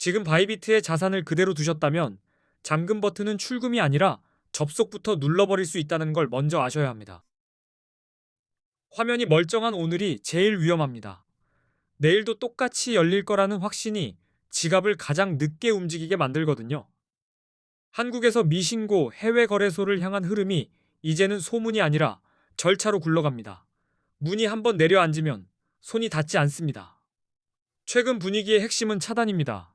지금 바이비트의 자산을 그대로 두셨다면 잠금 버튼은 출금이 아니라 접속부터 눌러버릴 수 있다는 걸 먼저 아셔야 합니다. 화면이 멀쩡한 오늘이 제일 위험합니다. 내일도 똑같이 열릴 거라는 확신이 지갑을 가장 늦게 움직이게 만들거든요. 한국에서 미신고 해외 거래소를 향한 흐름이 이제는 소문이 아니라 절차로 굴러갑니다. 문이 한번 내려앉으면 손이 닿지 않습니다. 최근 분위기의 핵심은 차단입니다.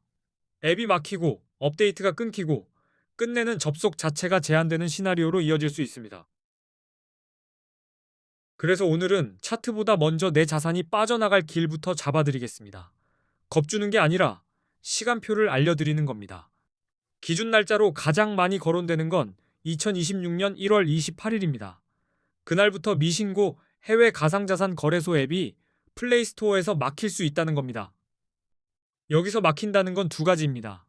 앱이 막히고 업데이트가 끊기고 끝내는 접속 자체가 제한되는 시나리오로 이어질 수 있습니다. 그래서 오늘은 차트보다 먼저 내 자산이 빠져나갈 길부터 잡아드리겠습니다. 겁주는 게 아니라 시간표를 알려드리는 겁니다. 기준 날짜로 가장 많이 거론되는 건 2026년 1월 28일입니다. 그날부터 미신고 해외 가상자산 거래소 앱이 플레이스토어에서 막힐 수 있다는 겁니다. 여기서 막힌다는 건 두 가지입니다.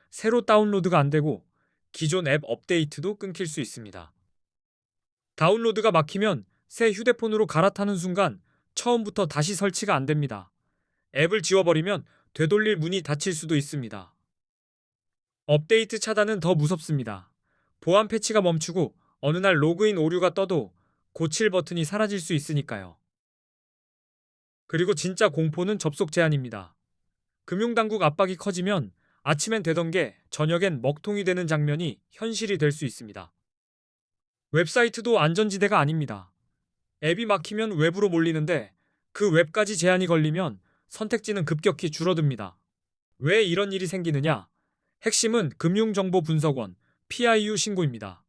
새로 다운로드가 안 되고 기존 앱 업데이트도 끊길 수 있습니다. 다운로드가 막히면 새 휴대폰으로 갈아타는 순간 처음부터 다시 설치가 안 됩니다. 앱을 지워버리면 되돌릴 문이 닫힐 수도 있습니다. 업데이트 차단은 더 무섭습니다. 보안 패치가 멈추고 어느 날 로그인 오류가 떠도 고칠 버튼이 사라질 수 있으니까요. 그리고 진짜 공포는 접속 제한입니다. 금융당국 압박이 커지면 아침엔 되던 게 저녁엔 먹통이 되는 장면이 현실이 될 수 있습니다. 웹사이트도 안전지대가 아닙니다. 앱이 막히면 웹으로 몰리는데 그 웹까지 제한이 걸리면 선택지는 급격히 줄어듭니다. 왜 이런 일이 생기느냐? 핵심은 금융정보분석원 PIU 신고입니다.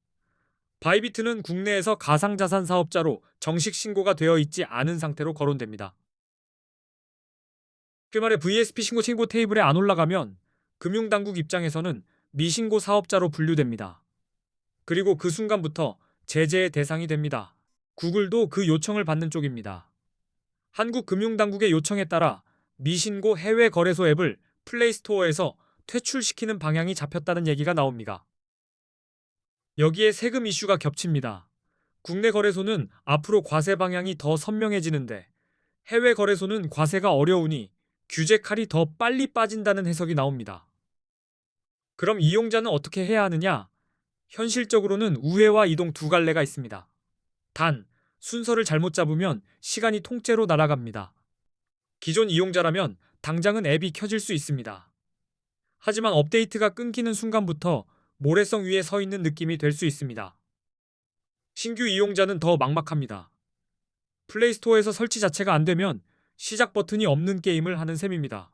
바이비트는 국내에서 가상자산 사업자로 정식 신고가 되어 있지 않은 상태로 거론됩니다. 그 말에 VSP 신고 테이블에 안 올라가면 금융당국 입장에서는 미신고 사업자로 분류됩니다. 그리고 그 순간부터 제재의 대상이 됩니다. 구글도 그 요청을 받는 쪽입니다. 한국 금융당국의 요청에 따라 미신고 해외 거래소 앱을 플레이스토어에서 퇴출시키는 방향이 잡혔다는 얘기가 나옵니다. 여기에 세금 이슈가 겹칩니다. 국내 거래소는 앞으로 과세 방향이 더 선명해지는데 해외 거래소는 과세가 어려우니 규제 칼이 더 빨리 빠진다는 해석이 나옵니다. 그럼 이용자는 어떻게 해야 하느냐? 현실적으로는 우회와 이동 두 갈래가 있습니다. 단, 순서를 잘못 잡으면 시간이 통째로 날아갑니다. 기존 이용자라면 당장은 앱이 켜질 수 있습니다. 하지만 업데이트가 끊기는 순간부터 모래성 위에 서 있는 느낌이 될 수 있습니다. 신규 이용자는 더 막막합니다. 플레이스토어에서 설치 자체가 안 되면 시작 버튼이 없는 게임을 하는 셈입니다.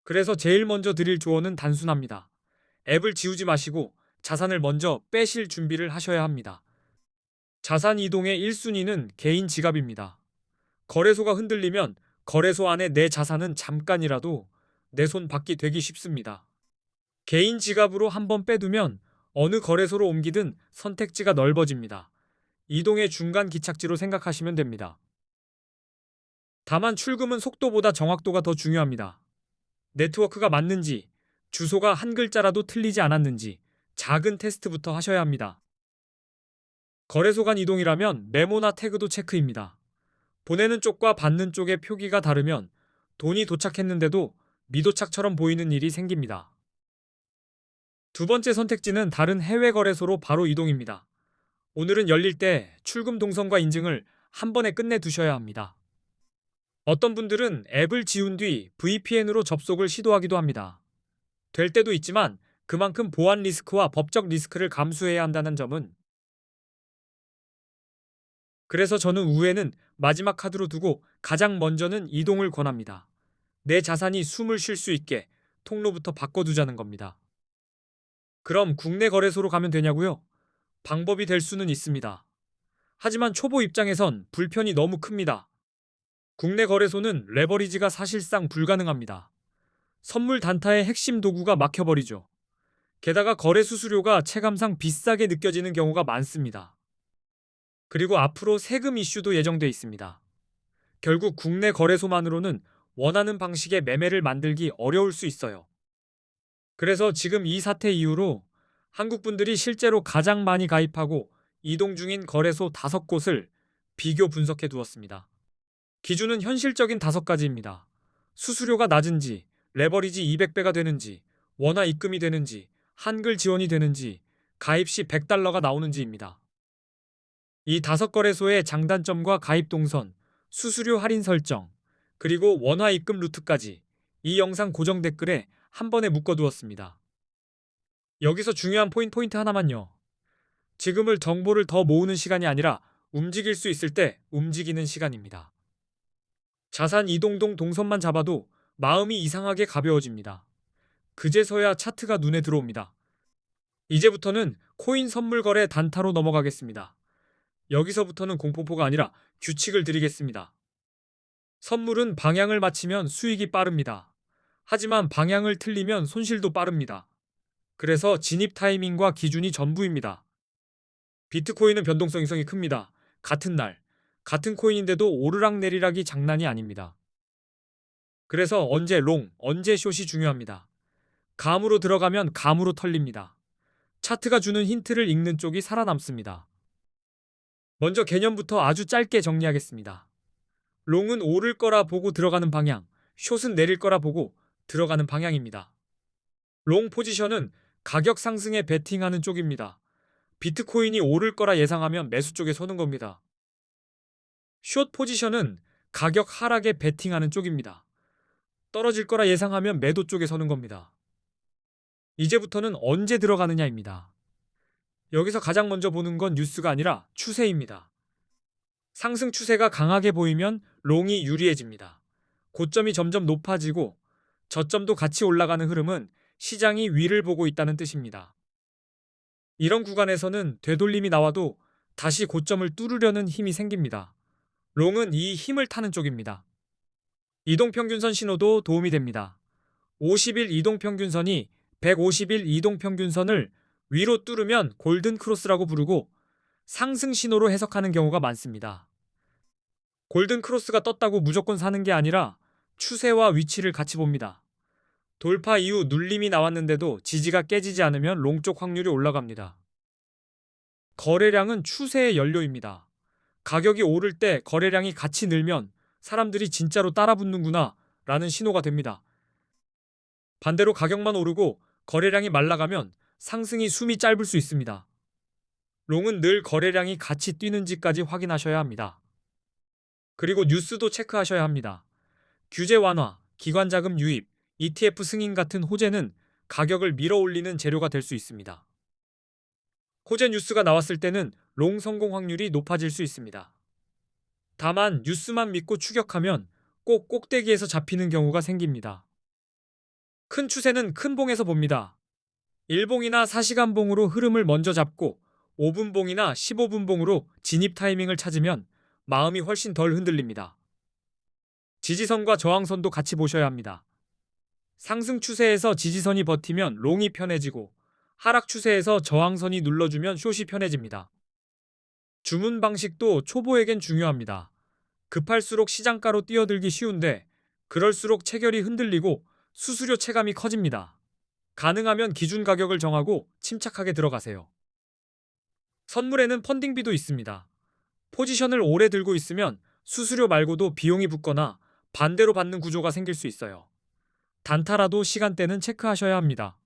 그래서 제일 먼저 드릴 조언은 단순합니다. 앱을 지우지 마시고 자산을 먼저 빼실 준비를 하셔야 합니다. 자산 이동의 1순위는 개인 지갑입니다. 거래소가 흔들리면 거래소 안에 내 자산은 잠깐이라도 내 손 밖이 되기 쉽습니다. 개인 지갑으로 한번 빼두면 어느 거래소로 옮기든 선택지가 넓어집니다. 이동의 중간 기착지로 생각하시면 됩니다. 다만 출금은 속도보다 정확도가 더 중요합니다. 네트워크가 맞는지, 주소가 한 글자라도 틀리지 않았는지 작은 테스트부터 하셔야 합니다. 거래소 간 이동이라면 메모나 태그도 체크입니다. 보내는 쪽과 받는 쪽의 표기가 다르면 돈이 도착했는데도 미도착처럼 보이는 일이 생깁니다. 두 번째 선택지는 다른 해외 거래소로 바로 이동입니다. 오늘은 열릴 때 출금 동선과 인증을 한 번에 끝내 두셔야 합니다. 어떤 분들은 앱을 지운 뒤 VPN으로 접속을 시도하기도 합니다. 될 때도 있지만 그만큼 보안 리스크와 법적 리스크를 감수해야 한다는 점은 그래서 저는 우회는 마지막 카드로 두고 가장 먼저는 이동을 권합니다. 내 자산이 숨을 쉴 수 있게 통로부터 바꿔두자는 겁니다. 그럼 국내 거래소로 가면 되냐고요? 방법이 될 수는 있습니다. 하지만 초보 입장에선 불편이 너무 큽니다. 국내 거래소는 레버리지가 사실상 불가능합니다. 선물 단타의 핵심 도구가 막혀버리죠. 게다가 거래 수수료가 체감상 비싸게 느껴지는 경우가 많습니다. 그리고 앞으로 세금 이슈도 예정돼 있습니다. 결국 국내 거래소만으로는 원하는 방식의 매매를 만들기 어려울 수 있어요. 그래서 지금 이 사태 이후로 한국 분들이 실제로 가장 많이 가입하고 이동 중인 거래소 5곳을 비교 분석해 두었습니다. 기준은 현실적인 5가지입니다. 수수료가 낮은지, 레버리지 200배가 되는지, 원화 입금이 되는지, 한글 지원이 되는지, 가입 시 100달러가 나오는지입니다. 이 5거래소의 장단점과 가입 동선, 수수료 할인 설정, 그리고 원화 입금 루트까지 이 영상 고정 댓글에 한 번에 묶어두었습니다. 여기서 중요한 포인트 하나만요. 지금을 정보를 더 모으는 시간이 아니라 움직일 수 있을 때 움직이는 시간입니다. 자산 이동동 동선만 잡아도 마음이 이상하게 가벼워집니다. 그제서야 차트가 눈에 들어옵니다. 이제부터는 코인 선물 거래 단타로 넘어가겠습니다. 여기서부터는 공포포가 아니라 규칙을 드리겠습니다. 선물은 방향을 맞추면 수익이 빠릅니다. 하지만 방향을 틀리면 손실도 빠릅니다. 그래서 진입 타이밍과 기준이 전부입니다. 비트코인은 변동성이 큽니다. 같은 날, 같은 코인인데도 오르락내리락이 장난이 아닙니다. 그래서 언제 롱, 언제 숏이 중요합니다. 감으로 들어가면 감으로 털립니다. 차트가 주는 힌트를 읽는 쪽이 살아남습니다. 먼저 개념부터 아주 짧게 정리하겠습니다. 롱은 오를 거라 보고 들어가는 방향, 숏은 내릴 거라 보고 들어가는 방향입니다. 롱 포지션은 가격 상승에 베팅하는 쪽입니다. 비트코인이 오를 거라 예상하면 매수 쪽에 서는 겁니다. 숏 포지션은 가격 하락에 베팅하는 쪽입니다. 떨어질 거라 예상하면 매도 쪽에 서는 겁니다. 이제부터는 언제 들어가느냐입니다. 여기서 가장 먼저 보는 건 뉴스가 아니라 추세입니다. 상승 추세가 강하게 보이면 롱이 유리해집니다. 고점이 점점 높아지고 저점도 같이 올라가는 흐름은 시장이 위를 보고 있다는 뜻입니다. 이런 구간에서는 되돌림이 나와도 다시 고점을 뚫으려는 힘이 생깁니다. 롱은 이 힘을 타는 쪽입니다. 이동평균선 신호도 도움이 됩니다. 50일 이동평균선이 150일 이동평균선을 위로 뚫으면 골든 크로스라고 부르고 상승 신호로 해석하는 경우가 많습니다. 골든 크로스가 떴다고 무조건 사는 게 아니라 추세와 위치를 같이 봅니다. 돌파 이후 눌림이 나왔는데도 지지가 깨지지 않으면 롱 쪽 확률이 올라갑니다. 거래량은 추세의 연료입니다. 가격이 오를 때 거래량이 같이 늘면 사람들이 진짜로 따라붙는구나 라는 신호가 됩니다. 반대로 가격만 오르고 거래량이 말라가면 상승이 숨이 짧을 수 있습니다. 롱은 늘 거래량이 같이 뛰는지까지 확인하셔야 합니다. 그리고 뉴스도 체크하셔야 합니다. 규제 완화, 기관 자금 유입, ETF 승인 같은 호재는 가격을 밀어올리는 재료가 될 수 있습니다. 호재 뉴스가 나왔을 때는 롱 성공 확률이 높아질 수 있습니다. 다만 뉴스만 믿고 추격하면 꼭 꼭대기에서 잡히는 경우가 생깁니다. 큰 추세는 큰 봉에서 봅니다. 1봉이나 4시간 봉으로 흐름을 먼저 잡고 5분 봉이나 15분 봉으로 진입 타이밍을 찾으면 마음이 훨씬 덜 흔들립니다. 지지선과 저항선도 같이 보셔야 합니다. 상승 추세에서 지지선이 버티면 롱이 편해지고 하락 추세에서 저항선이 눌러주면 숏이 편해집니다. 주문 방식도 초보에겐 중요합니다. 급할수록 시장가로 뛰어들기 쉬운데 그럴수록 체결이 흔들리고 수수료 체감이 커집니다. 가능하면 기준 가격을 정하고 침착하게 들어가세요. 선물에는 펀딩비도 있습니다. 포지션을 오래 들고 있으면 수수료 말고도 비용이 붙거나 반대로 받는 구조가 생길 수 있어요. 단타라도 시간대는 체크하셔야 합니다.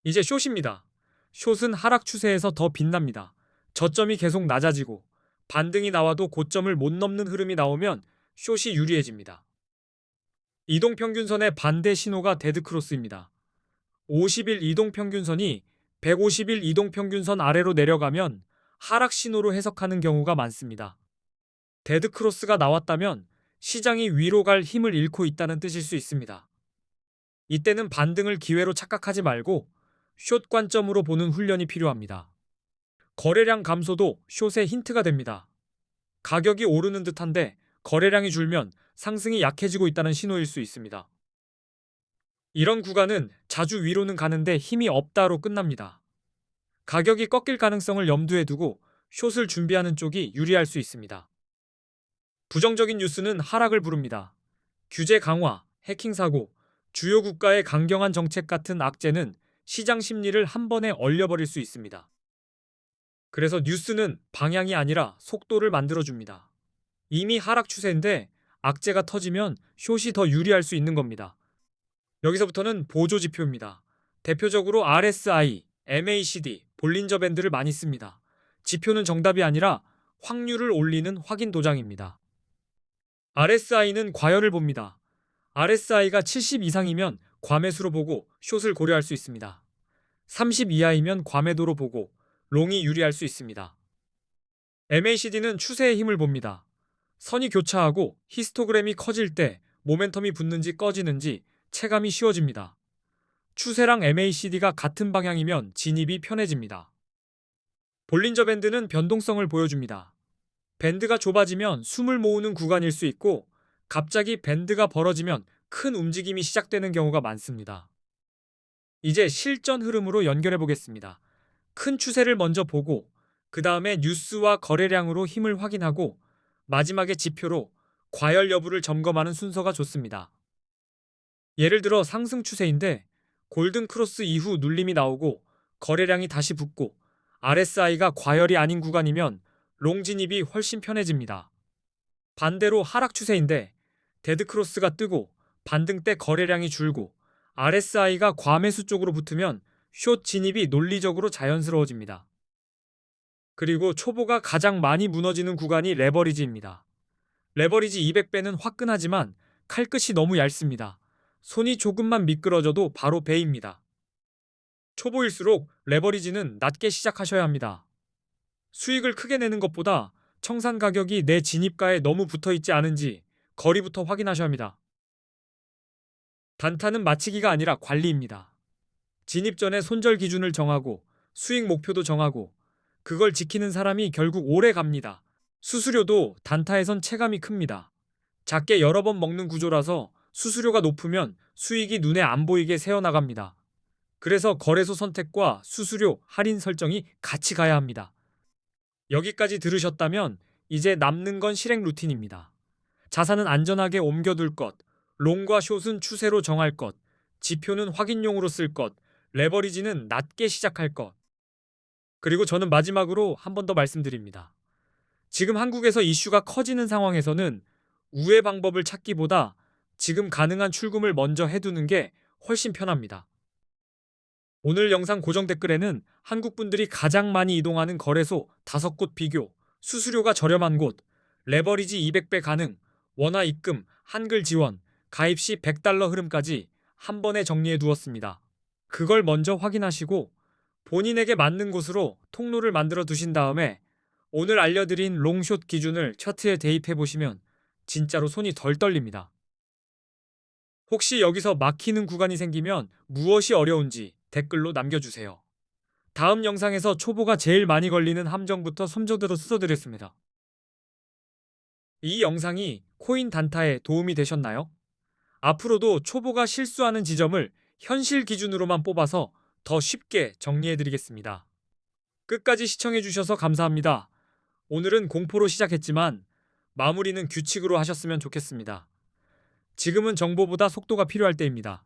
이제 숏입니다. 숏은 하락 추세에서 더 빛납니다. 저점이 계속 낮아지고 반등이 나와도 고점을 못 넘는 흐름이 나오면 숏이 유리해집니다. 이동평균선의 반대 신호가 데드크로스입니다. 50일 이동평균선이 150일 이동평균선 아래로 내려가면 하락 신호로 해석하는 경우가 많습니다. 데드크로스가 나왔다면 시장이 위로 갈 힘을 잃고 있다는 뜻일 수 있습니다. 이때는 반등을 기회로 착각하지 말고 숏 관점으로 보는 훈련이 필요합니다. 거래량 감소도 숏의 힌트가 됩니다. 가격이 오르는 듯한데 거래량이 줄면 상승이 약해지고 있다는 신호일 수 있습니다. 이런 구간은 자주 위로는 가는데 힘이 없다로 끝납니다. 가격이 꺾일 가능성을 염두에 두고 숏을 준비하는 쪽이 유리할 수 있습니다. 부정적인 뉴스는 하락을 부릅니다. 규제 강화, 해킹 사고, 주요 국가의 강경한 정책 같은 악재는 시장 심리를 한 번에 얼려버릴 수 있습니다. 그래서 뉴스는 방향이 아니라 속도를 만들어줍니다. 이미 하락 추세인데 악재가 터지면 숏이 더 유리할 수 있는 겁니다. 여기서부터는 보조 지표입니다. 대표적으로 RSI, MACD, 볼린저 밴드를 많이 씁니다. 지표는 정답이 아니라 확률을 올리는 확인 도장입니다. RSI는 과열을 봅니다. RSI가 70 이상이면 과매수로 보고 숏을 고려할 수 있습니다. 30 이하이면 과매도로 보고 롱이 유리할 수 있습니다. MACD는 추세의 힘을 봅니다. 선이 교차하고 히스토그램이 커질 때 모멘텀이 붙는지 꺼지는지 체감이 쉬워집니다. 추세랑 MACD가 같은 방향이면 진입이 편해집니다. 볼린저 밴드는 변동성을 보여줍니다. 밴드가 좁아지면 숨을 모으는 구간일 수 있고 갑자기 밴드가 벌어지면 큰 움직임이 시작되는 경우가 많습니다. 이제 실전 흐름으로 연결해 보겠습니다. 큰 추세를 먼저 보고 그 다음에 뉴스와 거래량으로 힘을 확인하고 마지막에 지표로 과열 여부를 점검하는 순서가 좋습니다. 예를 들어 상승 추세인데 골든 크로스 이후 눌림이 나오고 거래량이 다시 붙고 RSI가 과열이 아닌 구간이면 롱 진입이 훨씬 편해집니다. 반대로 하락 추세인데 데드 크로스가 뜨고 반등 때 거래량이 줄고 RSI가 과매수 쪽으로 붙으면 숏 진입이 논리적으로 자연스러워집니다. 그리고 초보가 가장 많이 무너지는 구간이 레버리지입니다. 레버리지 200배는 화끈하지만 칼끝이 너무 얇습니다. 손이 조금만 미끄러져도 바로 배입니다. 초보일수록 레버리지는 낮게 시작하셔야 합니다. 수익을 크게 내는 것보다 청산 가격이 내 진입가에 너무 붙어 있지 않은지 거리부터 확인하셔야 합니다. 단타는 마치기가 아니라 관리입니다. 진입 전에 손절 기준을 정하고 수익 목표도 정하고 그걸 지키는 사람이 결국 오래 갑니다. 수수료도 단타에선 체감이 큽니다. 작게 여러 번 먹는 구조라서 수수료가 높으면 수익이 눈에 안 보이게 새어나갑니다. 그래서 거래소 선택과 수수료, 할인 설정이 같이 가야 합니다. 여기까지 들으셨다면 이제 남는 건 실행 루틴입니다. 자산은 안전하게 옮겨둘 것, 롱과 숏은 추세로 정할 것, 지표는 확인용으로 쓸 것, 레버리지는 낮게 시작할 것. 그리고 저는 마지막으로 한 번 더 말씀드립니다. 지금 한국에서 이슈가 커지는 상황에서는 우회 방법을 찾기보다 지금 가능한 출금을 먼저 해두는 게 훨씬 편합니다. 오늘 영상 고정 댓글에는 한국 분들이 가장 많이 이동하는 거래소 5곳 비교, 수수료가 저렴한 곳, 레버리지 200배 가능, 원화 입금, 한글 지원, 가입 시 $100 흐름까지 한 번에 정리해 두었습니다. 그걸 먼저 확인하시고 본인에게 맞는 곳으로 통로를 만들어 두신 다음에 오늘 알려드린 롱숏 기준을 차트에 대입해 보시면 진짜로 손이 덜 떨립니다. 혹시 여기서 막히는 구간이 생기면 무엇이 어려운지 댓글로 남겨주세요. 다음 영상에서 초보가 제일 많이 걸리는 함정부터 손조대로 뜯어드렸습니다. 이 영상이 코인 단타에 도움이 되셨나요? 앞으로도 초보가 실수하는 지점을 현실 기준으로만 뽑아서 더 쉽게 정리해드리겠습니다. 끝까지 시청해주셔서 감사합니다. 오늘은 공포로 시작했지만 마무리는 규칙으로 하셨으면 좋겠습니다. 지금은 정보보다 속도가 필요할 때입니다.